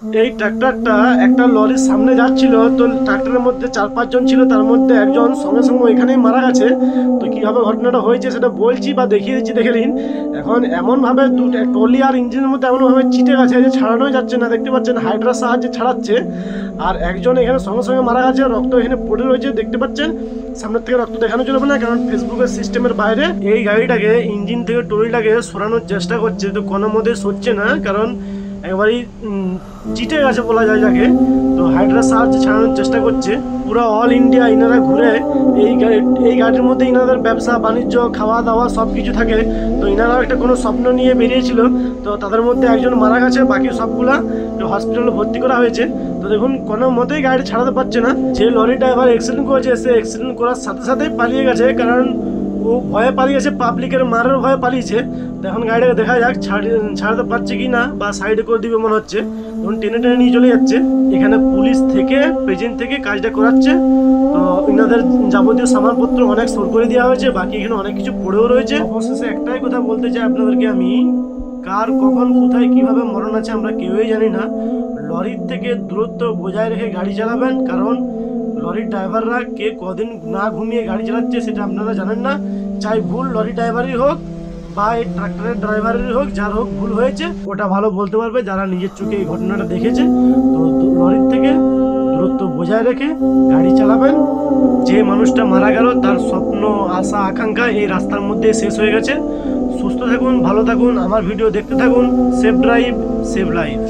এই ট্রাক্টরটা একটা লরির সামনে যাচ্ছিল, তো ট্রাক্টরের মধ্যে 4-5 জন ছিল, তার মধ্যে একজন সঙ্গে সঙ্গে এখানেই মারা গেছে। তো কীভাবে ঘটনাটা হয়েছে সেটা বলছি বা দেখিয়ে দিচ্ছি, দেখে নিন। এখন এমনভাবে টলি আর ইঞ্জিনের মধ্যে এমনভাবে চিটে গেছে যে ছাড়ানোই যাচ্ছে না, দেখতে পাচ্ছেন হাইড্রার সাহায্যে ছাড়াচ্ছে। আর একজন এখানে সঙ্গে সঙ্গে মারা গেছে, রক্ত এখানে পড়ে রয়েছে, দেখতে পাচ্ছেন। সামনের থেকে রক্ত দেখানো চলবে না, কারণ ফেসবুকের সিস্টেমের বাইরে। এই গাড়িটাকে ইঞ্জিন থেকে টলিটাকে সরানোর চেষ্টা করছে, তো কোনো মতে সরছে না, কারণ একবারই চিটে গেছে বলা যায় যাকে। তো হাইড্রার সাহায্যে ছাড়ানোর চেষ্টা করছে। পুরো অল ইন্ডিয়া ইনারা ঘুরে এই গাড়ির মধ্যে ইনাদের ব্যবসা বাণিজ্য খাওয়া দাওয়া সব কিছু থাকে। তো ইনারাও একটা কোনো স্বপ্ন নিয়ে বেরিয়েছিল, তো তাদের মধ্যে একজন মারা গেছে, বাকি সবগুলা হসপিটালে ভর্তি করা হয়েছে। তো দেখুন কোনো মতেই গাড়ি ছাড়াতে পারছে না। যে লরি ড্রাইভার অ্যাক্সিডেন্ট করেছে সে অ্যাক্সিডেন্ট করার সাথে সাথেই পালিয়ে গেছে, কারণ ও ভয়ে পালিয়েছে, পাবলিকের মারের ভয়ে পালিয়েছে। এখন গাড়িটাকে দেখা যাক ছাড়াতে পারছে কি না, বা সাইডে করে দিবে মনে হচ্ছে। তখন টেনে টেনে নিয়ে চলে যাচ্ছে। এখানে পুলিশ থেকে প্রেজেন্ট থেকে কাজটা করাচ্ছে। তো ইনাদের যাবতীয় সামানপত্র অনেক সর করে দেওয়া হয়েছে, বাকি এখানে অনেক কিছু পড়েও রয়েছে। অবশেষে একটাই কথা বলতে চাই আপনাদেরকে আমি, কার কখন কোথায় কিভাবে মরণ আছে আমরা কেউই জানি না। লরির থেকে দূরত্ব বজায় রেখে গাড়ি চালাবেন, কারণ লরির ড্রাইভাররা কে কদিন না ঘুমিয়ে গাড়ি চালাচ্ছে সেটা আপনারা জানেন না। চাই ভুল লরি ড্রাইভারই হোক বা এই ট্রাক্টরের ড্রাইভারেরই হোক, যার হোক ভুল হয়েছে ওটা ভালো বলতে পারবে যারা নিজের চোখে এই ঘটনাটা দেখেছে। তো লরির থেকে দূরত্ব বজায় রেখে গাড়ি চালাবেন। যে মানুষটা মারা গেল তার স্বপ্ন আশা আকাঙ্ক্ষা এই রাস্তার মধ্যে শেষ হয়ে গেছে। সুস্থ থাকুন, ভালো থাকুন, আমার ভিডিও দেখতে থাকুন। Safe drive, save life.